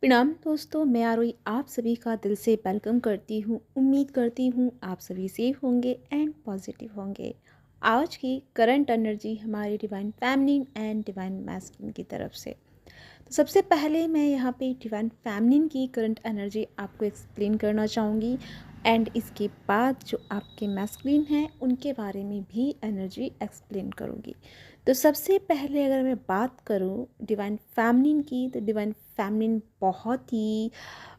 प्रणाम दोस्तों, मैं आरोही आप सभी का दिल से वेलकम करती हूँ। उम्मीद करती हूँ आप सभी सेफ होंगे एंड पॉजिटिव होंगे। आज की करंट एनर्जी हमारी divine feminine and divine masculine की तरफ से। तो सबसे पहले मैं यहाँ पे डिवाइन फेमिनिन की करंट एनर्जी आपको एक्सप्लेन करना चाहूँगी एंड इसके बाद जो आपके मैस्कुलिन हैं उनके बारे में भी एनर्जी एक्सप्लेन करूँगी। तो सबसे पहले अगर मैं बात करूँ डिवाइन फेमिनिन की, तो डिवाइन फेमिनिन बहुत ही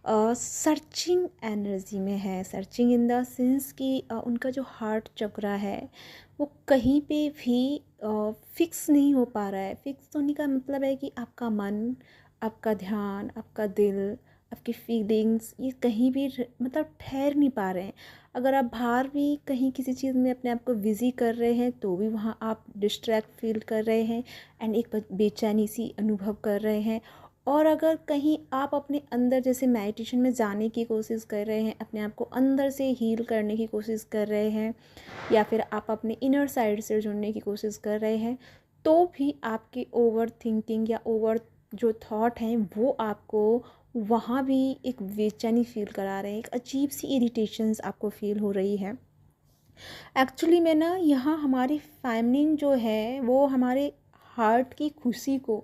सर्चिंग एनर्जी में है। सर्चिंग इन द सेंस कि उनका जो हार्ट चक्रा है वो कहीं पे भी फिक्स नहीं हो पा रहा है। फिक्स होने का मतलब है कि आपका मन, आपका ध्यान, आपका दिल, आपकी फीलिंग्स ये कहीं भी मतलब ठहर नहीं पा रहे हैं। अगर आप बाहर भी कहीं किसी चीज़ में अपने आप को बिज़ी कर रहे हैं तो भी वहाँ आप डिस्ट्रैक्ट फील कर रहे हैं एंड एक बेचैनी सी अनुभव कर रहे हैं। और अगर कहीं आप अपने अंदर जैसे मेडिटेशन में जाने की कोशिश कर रहे हैं, अपने आप को अंदर से हील करने की कोशिश कर रहे हैं, या फिर आप अपने इनर साइड से जुड़ने की कोशिश कर रहे हैं, तो भी आपकी ओवर थिंकिंग या ओवर जो थॉट हैं वो आपको वहाँ भी एक बेचैनी फील करा रहे हैं। एक अजीब सी इरिटेशंस आपको फील हो रही है। एक्चुअली में ना यहाँ हमारी फेमिनिन जो है वो हमारे हार्ट की खुशी को,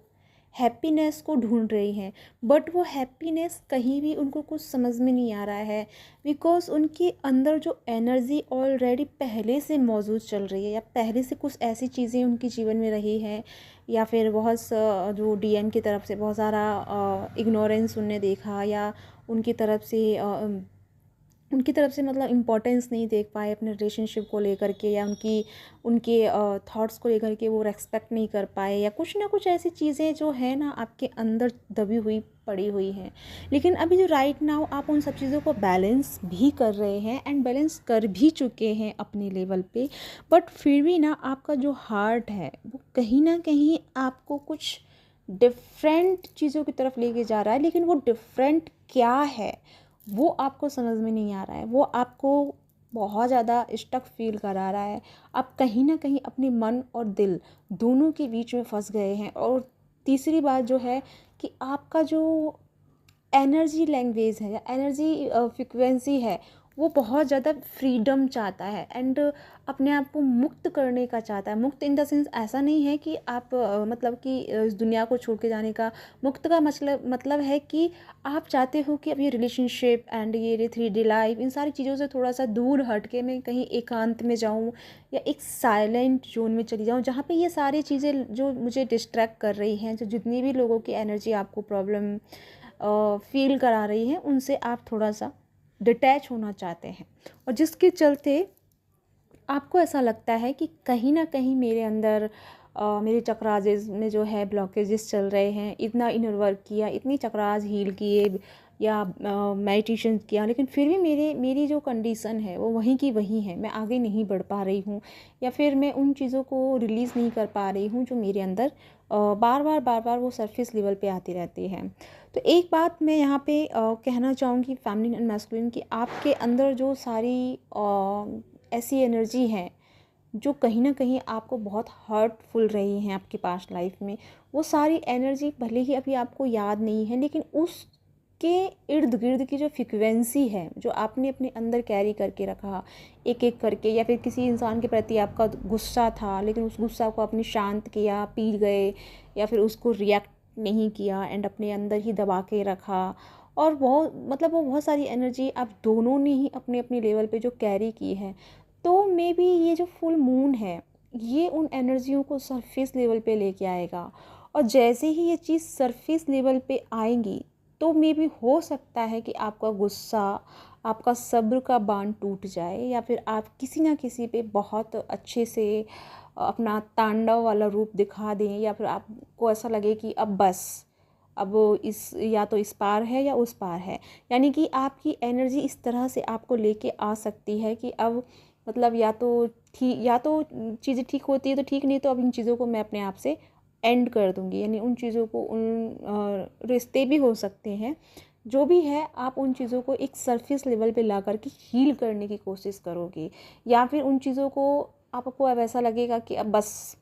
हैप्पीनेस को ढूंढ रही हैं, बट वो हैप्पीनेस कहीं भी उनको कुछ समझ में नहीं आ रहा है। बिकॉज़ उनके अंदर जो एनर्जी ऑलरेडी पहले से मौजूद चल रही है, या पहले से कुछ ऐसी चीज़ें उनके जीवन में रही हैं, या फिर जो डीएन की तरफ से बहुत सारा इग्नोरेंस उनने देखा, या उनकी तरफ से मतलब इम्पोर्टेंस नहीं देख पाए अपने रिलेशनशिप को लेकर के, या उनके थॉट्स को लेकर के वो रेस्पेक्ट नहीं कर पाए, या कुछ ना कुछ ऐसी चीज़ें जो है ना आपके अंदर दबी हुई पड़ी हुई हैं। लेकिन अभी जो राइट नाउ आप उन सब चीज़ों को बैलेंस भी कर रहे हैं एंड बैलेंस कर भी चुके हैं अपने लेवल पे, बट फिर भी ना आपका जो हार्ट है वो कहीं ना कहीं आपको कुछ डिफरेंट चीज़ों की तरफ लेके जा रहा है। लेकिन वो डिफरेंट क्या है वो आपको समझ में नहीं आ रहा है। वो आपको बहुत ज़्यादा स्टक फील करा रहा है। आप कहीं ना कहीं अपने मन और दिल दोनों के बीच में फंस गए हैं। और तीसरी बात जो है कि आपका जो एनर्जी लैंग्वेज है या एनर्जी फ्रिक्वेंसी है वो बहुत ज़्यादा फ्रीडम चाहता है एंड अपने आप को मुक्त करने का चाहता है। मुक्त इन द सेंस ऐसा नहीं है कि आप मतलब कि इस दुनिया को छोड़ के जाने का। मुक्त का मतलब है कि आप चाहते हो कि अब ये रिलेशनशिप एंड ये 3D लाइफ, इन सारी चीज़ों से थोड़ा सा दूर हट के मैं कहीं एकांत में जाऊँ, या एक साइलेंट जोन में चली जाऊँ जहाँ पे ये सारी चीज़ें जो मुझे डिस्ट्रैक्ट कर रही हैं, जो जितनी भी लोगों की एनर्जी आपको प्रॉब्लम फील करा रही हैं, उनसे आप थोड़ा सा डिटैच होना चाहते हैं। और जिसके चलते आपको ऐसा लगता है कि कहीं ना कहीं मेरे अंदर मेरे चक्राजेस में जो है ब्लॉकेजेस चल रहे हैं। इतना इनर वर्क किया, इतनी चक्राज हील किए, या मेडिटेशन किया, लेकिन फिर भी मेरी जो कंडीशन है वो वहीं की वहीं है। मैं आगे नहीं बढ़ पा रही हूँ, या फिर मैं उन चीज़ों को रिलीज़ नहीं कर पा रही हूँ जो मेरे अंदर बार बार वो सरफेस लेवल पे आती रहती है। तो एक बात मैं यहाँ पे कहना चाहूँगी फेमिनिन एंड मैस्कुलिन की, आपके अंदर जो सारी ऐसी एनर्जी है जो कहीं ना कहीं आपको बहुत हर्टफुल रही हैं आपकी पास्ट लाइफ में, वो सारी एनर्जी भले ही अभी आपको याद नहीं है, लेकिन उसके इर्द गिर्द की जो फ्रिक्वेंसी है जो आपने अपने अंदर कैरी करके रखा एक एक करके, या फिर किसी इंसान के प्रति आपका गुस्सा था लेकिन उस गुस्सा को आपने शांत किया, पी गए, या फिर उसको रिएक्ट नहीं किया एंड अपने अंदर ही दबा के रखा, और वो बहुत सारी एनर्जी आप दोनों ने ही अपने अपने लेवल पे जो कैरी की है। तो मे बी ये जो फुल मून है ये उन एनर्जियों को सरफेस लेवल पे लेके आएगा। और जैसे ही ये चीज़ सरफेस लेवल पे आएंगी तो मे बी हो सकता है कि आपका गुस्सा, आपका सब्र का बांध टूट जाए, या फिर आप किसी ना किसी पे बहुत अच्छे से अपना तांडव वाला रूप दिखा दें, या फिर आपको ऐसा लगे कि अब बस, अब इस या तो इस पार है या उस पार है। यानी कि आपकी एनर्जी इस तरह से आपको लेके आ सकती है कि अब मतलब या तो चीज़ें ठीक होती है तो ठीक, नहीं तो अब इन चीज़ों को मैं अपने आप से एंड कर दूंगी। यानी उन चीज़ों को रिश्ते भी हो सकते हैं, जो भी है आप उन चीज़ों को एक सरफेस लेवल पे ला करके हील करने की कोशिश करोगे, या फिर उन चीज़ों को आपको अब ऐसा लगेगा कि अब बस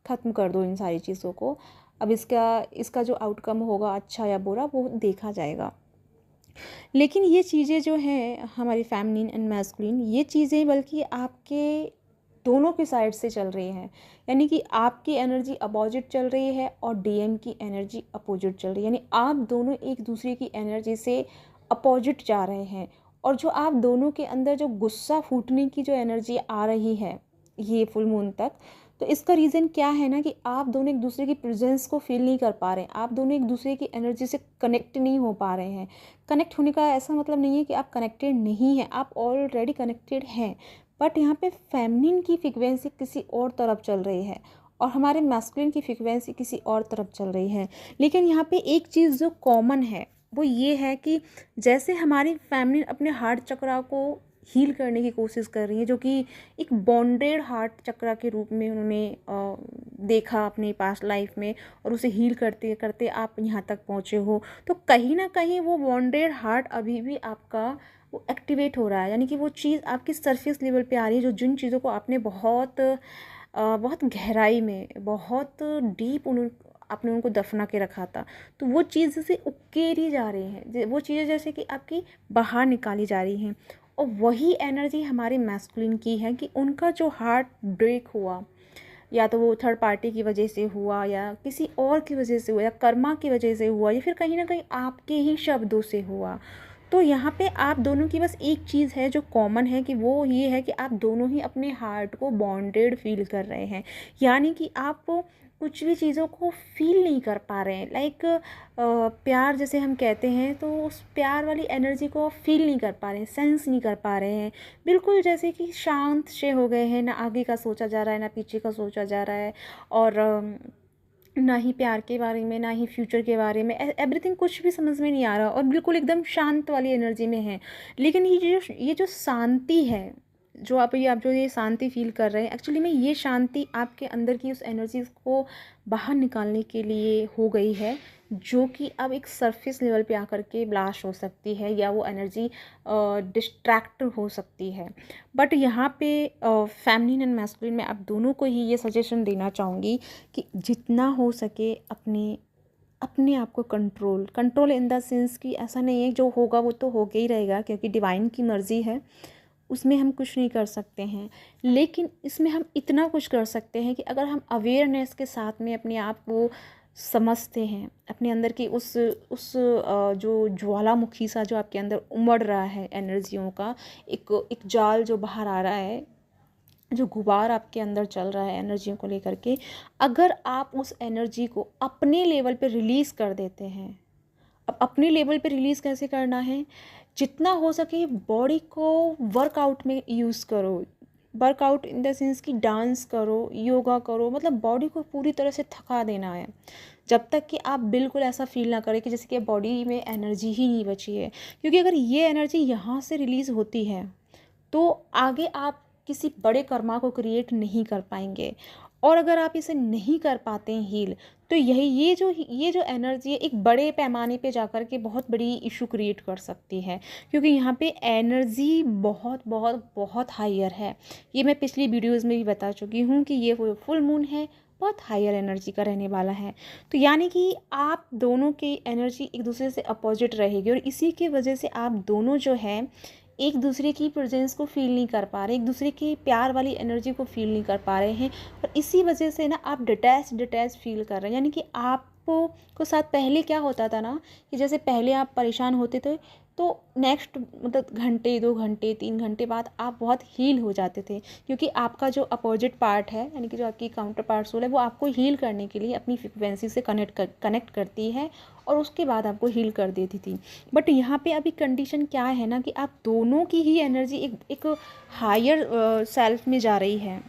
ख़त्म कर दो इन सारी चीज़ों को, अब इसका इसका जो आउटकम होगा अच्छा या बुरा वो देखा जाएगा। लेकिन ये चीज़ें जो हैं हमारी फेमिनिन एंड मैस्कुलिन, ये चीज़ें बल्कि आपके दोनों की साइड से चल रही हैं। यानी कि आपकी एनर्जी अपोजिट चल रही है और डीएम की एनर्जी अपोजिट चल रही है, यानी आप दोनों एक दूसरे की एनर्जी से अपोजिट जा रहे हैं। और जो आप दोनों के अंदर जो गुस्सा फूटने की जो एनर्जी आ रही है ये फुल मून तक, तो इसका रीज़न क्या है ना कि आप दोनों एक दूसरे की प्रेजेंस को फील नहीं कर पा रहे हैं, आप दोनों एक दूसरे की एनर्जी से कनेक्ट नहीं हो पा रहे हैं। कनेक्ट होने का ऐसा मतलब नहीं है कि आप कनेक्टेड नहीं हैं, आप ऑलरेडी कनेक्टेड हैं, बट यहाँ पे फेमिनिन की फ्रिक्वेंसी किसी और तरफ चल रही है और हमारे मैस्कुलिन की फ्रिक्वेंसी किसी और तरफ चल रही है। लेकिन यहाँ पे एक चीज़ जो कॉमन है वो ये है कि जैसे हमारी फेमिनिन अपने हार्ट चक्रा को हील करने की कोशिश कर रही है, जो कि एक बॉन्डेड हार्ट चक्रा के रूप में उन्होंने देखा अपने पास्ट लाइफ में, और उसे हील करते करते आप यहाँ तक पहुँचे हो, तो कहीं ना कहीं वो बॉन्डेड हार्ट अभी भी आपका वो एक्टिवेट हो रहा है। यानी कि वो चीज़ आपकी सरफेस लेवल पे आ रही है, जो जिन चीज़ों को आपने बहुत गहराई में, बहुत डीप आपने उनको दफना के रखा था, तो वो चीज़ जैसे उकेरी जा रही हैं, वो चीज़ें जैसे कि आपकी बाहर निकाली जा रही हैं। और वही एनर्जी हमारी मैस्कुलिन की है कि उनका जो हार्ट ब्रेक हुआ, या तो वो थर्ड पार्टी की वजह से हुआ या किसी और की वजह से हुआ या कर्मा की वजह से हुआ या फिर कहीं ना कहीं आपके ही शब्दों से हुआ, तो यहाँ पे आप दोनों की बस एक चीज़ है जो कॉमन है कि वो ये है कि आप दोनों ही अपने हार्ट को बॉन्डेड फील कर रहे हैं। यानी कि आप कुछ भी चीज़ों को फील नहीं कर पा रहे हैं, लाइक प्यार जैसे हम कहते हैं, तो उस प्यार वाली एनर्जी को आप फील नहीं कर पा रहे हैं, सेंस नहीं कर पा रहे हैं। बिल्कुल जैसे कि शांत से हो गए हैं, ना आगे का सोचा जा रहा है ना पीछे का सोचा जा रहा है, और ना ही प्यार के बारे में ना ही फ्यूचर के बारे में, एवरीथिंग कुछ भी समझ में नहीं आ रहा और बिल्कुल एकदम शांत वाली एनर्जी में है। लेकिन ये जो शांति है, जो आप जो ये शांति फील कर रहे हैं, एक्चुअली में ये शांति आपके अंदर की उस एनर्जी को बाहर निकालने के लिए हो गई है, जो कि अब एक सरफेस लेवल पे आकर के ब्लास्ट हो सकती है या वो एनर्जी डिस्ट्रैक्ट हो सकती है। बट यहाँ पे फेमिनिन एंड मैस्कुलिन में आप दोनों को ही ये सजेशन देना चाहूँगी कि जितना हो सके अपने अपने आप को कंट्रोल इन द सेंस कि ऐसा नहीं है जो होगा वो तो होगा ही रहेगा, क्योंकि डिवाइन की मर्ज़ी है, उसमें हम कुछ नहीं कर सकते हैं। लेकिन इसमें हम इतना कुछ कर सकते हैं कि अगर हम अवेयरनेस के साथ में अपने आप को समझते हैं, अपने अंदर की जो ज्वालामुखी सा जो आपके अंदर उमड़ रहा है एनर्जियों का, एक जाल जो बाहर आ रहा है, जो गुबार आपके अंदर चल रहा है एनर्जियों को लेकर के, अगर आप उस एनर्जी को अपने लेवल पे रिलीज़ कर देते हैं। अब अपने लेवल पे रिलीज़ कैसे करना है, जितना हो सके बॉडी को वर्कआउट में यूज़ करो। वर्कआउट इन द सेंस कि डांस करो, योगा करो, मतलब बॉडी को पूरी तरह से थका देना है, जब तक कि आप बिल्कुल ऐसा फील ना करें कि जैसे कि बॉडी में एनर्जी ही नहीं बची है। क्योंकि अगर ये एनर्जी यहाँ से रिलीज़ होती है तो आगे आप किसी बड़े कर्मा को क्रिएट नहीं कर पाएंगे। और अगर आप इसे नहीं कर पाते हैं हील, तो ये जो एनर्जी है एक बड़े पैमाने पे जाकर के बहुत बड़ी इशू क्रिएट कर सकती है, क्योंकि यहाँ पे एनर्जी बहुत बहुत बहुत हायर है। ये मैं पिछली वीडियोज़ में भी बता चुकी हूँ कि ये फुल मून है, बहुत हायर एनर्जी का रहने वाला है। तो यानी कि आप दोनों की एनर्जी एक दूसरे से अपोजिट रहेगी, और इसी की वजह से आप दोनों जो है एक दूसरे की प्रेजेंस को फील नहीं कर पा रहे, एक दूसरे की प्यार वाली एनर्जी को फील नहीं कर पा रहे हैं, और इसी वजह से ना आप डिटैच फील कर रहे हैं। यानी कि आपको साथ पहले क्या होता था ना, कि जैसे पहले आप परेशान होते थे तो नेक्स्ट मतलब घंटे 2 घंटे 3 घंटे बाद आप बहुत हील हो जाते थे, क्योंकि आपका जो अपोजिट पार्ट है, यानी कि जो आपकी काउंटर पार्ट सोल है, वो आपको हील करने के लिए अपनी फ्रिक्वेंसी से कनेक्ट करती है और उसके बाद आपको हील कर देती थी। बट यहाँ पे अभी कंडीशन क्या है ना, कि आप दोनों की ही एनर्जी एक हायर सेल्फ में जा रही है,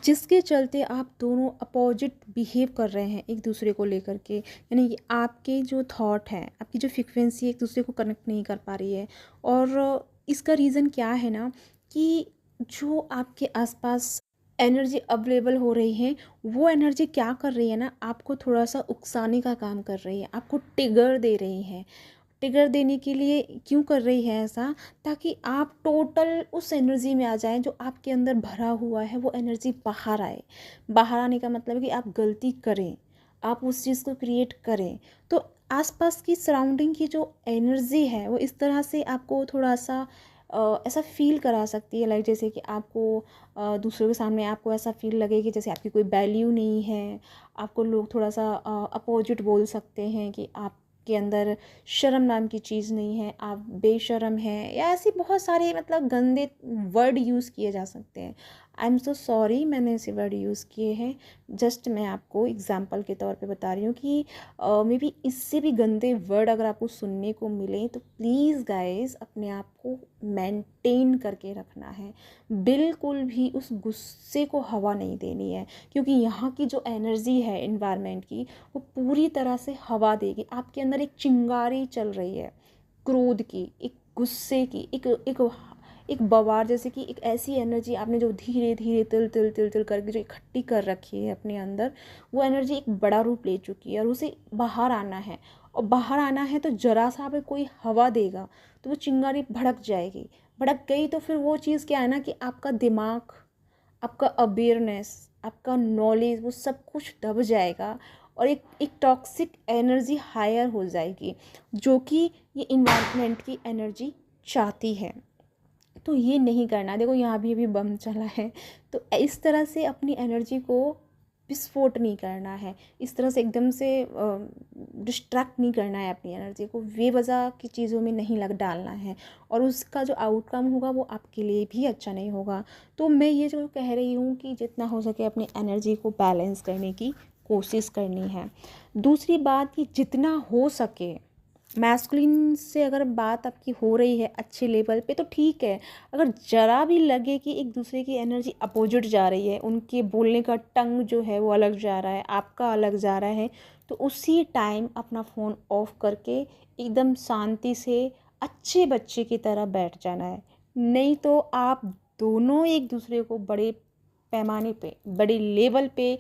जिसके चलते आप दोनों अपोजिट बिहेव कर रहे हैं एक दूसरे को लेकर के। यानी कि आपके जो थॉट है, आपकी जो फ्रिक्वेंसी एक दूसरे को कनेक्ट नहीं कर पा रही है। और इसका रीज़न क्या है ना, कि जो आपके आसपास एनर्जी अवेलेबल हो रही है, वो एनर्जी क्या कर रही है ना, आपको थोड़ा सा उकसाने का काम कर रही है, आपको ट्रिगर दे रही है। ट्रिगर देने के लिए क्यों कर रही है ऐसा, ताकि आप टोटल उस एनर्जी में आ जाएं जो आपके अंदर भरा हुआ है, वो एनर्जी बाहर आए। बाहर आने का मतलब है कि आप गलती करें, आप उस चीज़ को क्रिएट करें। तो आसपास की सराउंडिंग की जो एनर्जी है वो इस तरह से आपको थोड़ा सा ऐसा फील करा सकती है, लाइक जैसे कि आपको दूसरों के सामने आपको ऐसा फील लगे कि जैसे आपकी कोई वैल्यू नहीं है। आपको लोग थोड़ा सा अपोजिट बोल सकते हैं कि आपके अंदर शर्म नाम की चीज़ नहीं है, आप बेशर्म हैं, या ऐसे बहुत सारे मतलब गंदे वर्ड यूज़ किए जा सकते हैं। आई एम सो सॉरी मैंने ऐसे वर्ड यूज़ किए हैं, जस्ट मैं आपको एग्जांपल के तौर पे बता रही हूँ कि मे बी इससे भी गंदे वर्ड अगर आपको सुनने को मिले तो प्लीज़ गाइस अपने आप को मेंटेन करके रखना है। बिल्कुल भी उस गुस्से को हवा नहीं देनी है, क्योंकि यहाँ की जो एनर्जी है एनवायरनमेंट की वो पूरी तरह से हवा देगी। आपके अंदर एक चिंगारी चल रही है, क्रोध की, एक गुस्से की, एक बवार जैसे कि एक ऐसी एनर्जी आपने जो धीरे धीरे तिल तिल तिल तिल करके जो इकट्ठी कर रखी है अपने अंदर, वो एनर्जी एक बड़ा रूप ले चुकी है और उसे बाहर आना है। और बाहर आना है तो जरा सा भी कोई हवा देगा तो वो चिंगारी भड़क जाएगी। भड़क गई तो फिर वो चीज़ क्या है ना कि आपका दिमाग, आपका अवेयरनेस, आपका नॉलेज, वो सब कुछ दब जाएगा और एक टॉक्सिक एनर्जी हायर हो जाएगी, जो कि ये इन्वायरमेंट की एनर्जी चाहती है। तो ये नहीं करना। देखो यहाँ भी अभी बम चला है, तो इस तरह से अपनी एनर्जी को विस्फोट नहीं करना है, इस तरह से एकदम से डिस्ट्रैक्ट नहीं करना है, अपनी एनर्जी को बेवजह की चीज़ों में नहीं लग डालना है, और उसका जो आउटकम होगा वो आपके लिए भी अच्छा नहीं होगा। तो मैं ये जो कह रही हूँ कि जितना हो सके अपनी एनर्जी को बैलेंस करने की कोशिश करनी है। दूसरी बात कि जितना हो सके मैस्कुलिन से अगर बात आपकी हो रही है अच्छे लेवल पे तो ठीक है। अगर ज़रा भी लगे कि एक दूसरे की एनर्जी अपोजिट जा रही है, उनके बोलने का टंग जो है वो अलग जा रहा है, आपका अलग जा रहा है, तो उसी टाइम अपना फ़ोन ऑफ करके एकदम शांति से अच्छे बच्चे की तरह बैठ जाना है। नहीं तो आप दोनों एक दूसरे को बड़े पैमाने पे, बड़े लेवल पे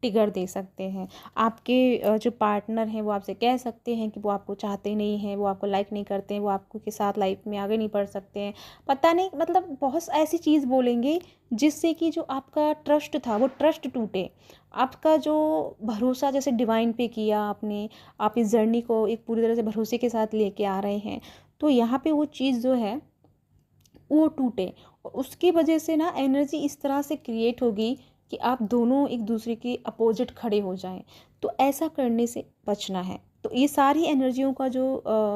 टिगर दे सकते हैं। आपके जो पार्टनर हैं वो आपसे कह सकते हैं कि वो आपको चाहते नहीं हैं, वो आपको लाइक नहीं करते हैं, वो आपको के साथ लाइफ में आगे नहीं बढ़ सकते हैं, पता नहीं मतलब बहुत ऐसी चीज़ बोलेंगे जिससे कि जो आपका ट्रस्ट था वो ट्रस्ट टूटे। आपका जो भरोसा जैसे डिवाइन पे किया आपने, आप इस जर्नी को एक पूरी तरह से भरोसे के साथ लेके आ रहे हैं, तो यहाँ पे वो चीज़ जो है वो टूटे, और उसकी वजह से ना एनर्जी इस तरह से क्रिएट होगी कि आप दोनों एक दूसरे के अपोजिट खड़े हो जाएं। तो ऐसा करने से बचना है। तो ये सारी एनर्जियों का जो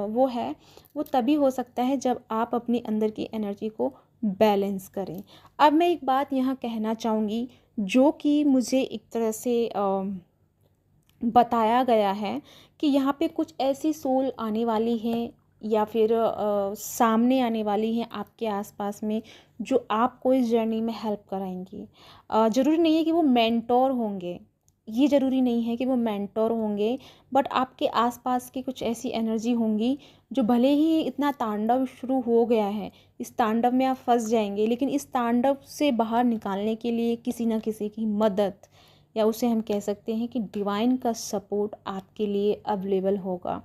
वो है वो तभी हो सकता है जब आप अपनी अंदर की एनर्जी को बैलेंस करें। अब मैं एक बात यहाँ कहना चाहूँगी जो कि मुझे एक तरह से बताया गया है कि यहाँ पे कुछ ऐसी सोल आने वाली हैं या फिर सामने आने वाली हैं आपके आसपास में, जो आपको इस जर्नी में हेल्प कराएंगी। ज़रूरी नहीं है कि वो मेंटोर होंगे, ये ज़रूरी नहीं है कि वो मेंटोर होंगे, बट आपके आसपास की कुछ ऐसी एनर्जी होंगी जो भले ही इतना तांडव शुरू हो गया है, इस तांडव में आप फंस जाएंगे, लेकिन इस तांडव से बाहर निकालने के लिए किसी ना किसी की मदद, या उसे हम कह सकते हैं कि डिवाइन का सपोर्ट आपके लिए अवेलेबल होगा।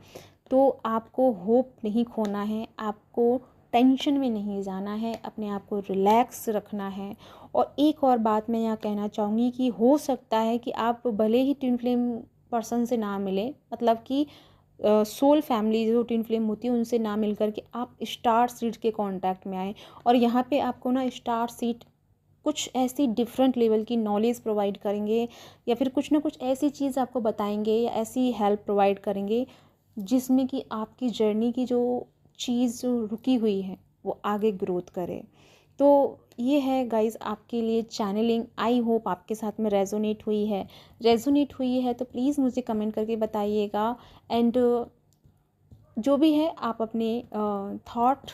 तो आपको होप नहीं खोना है, आपको टेंशन में नहीं जाना है, अपने आप को रिलैक्स रखना है। और एक और बात मैं यहाँ कहना चाहूँगी कि हो सकता है कि आप भले ही ट्विन फ्लेम पर्सन से ना मिले, मतलब कि सोल फैमिली जो ट्विन फ्लेम होती है उनसे ना मिल कर के आप स्टार सीड के कांटेक्ट में आए, और यहाँ पे आपको ना स्टार सीड कुछ ऐसी डिफरेंट लेवल की नॉलेज प्रोवाइड करेंगे, या फिर कुछ ना कुछ ऐसी चीज़ आपको बताएंगे या ऐसी हेल्प प्रोवाइड करेंगे जिसमें कि आपकी जर्नी की जो चीज़ जो रुकी हुई है वो आगे ग्रोथ करे। तो ये है गाइज़ आपके लिए चैनलिंग। आई होप आपके साथ में रेजोनेट हुई है तो प्लीज़ मुझे कमेंट करके बताइएगा। एंड जो भी है आप अपने थॉट,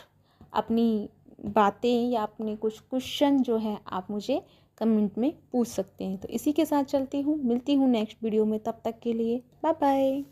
अपनी बातें या अपने कुछ क्वेश्चन जो है आप मुझे कमेंट में पूछ सकते हैं। तो इसी के साथ चलती हूँ, मिलती हूँ नेक्स्ट वीडियो में, तब तक के लिए बाय बाय।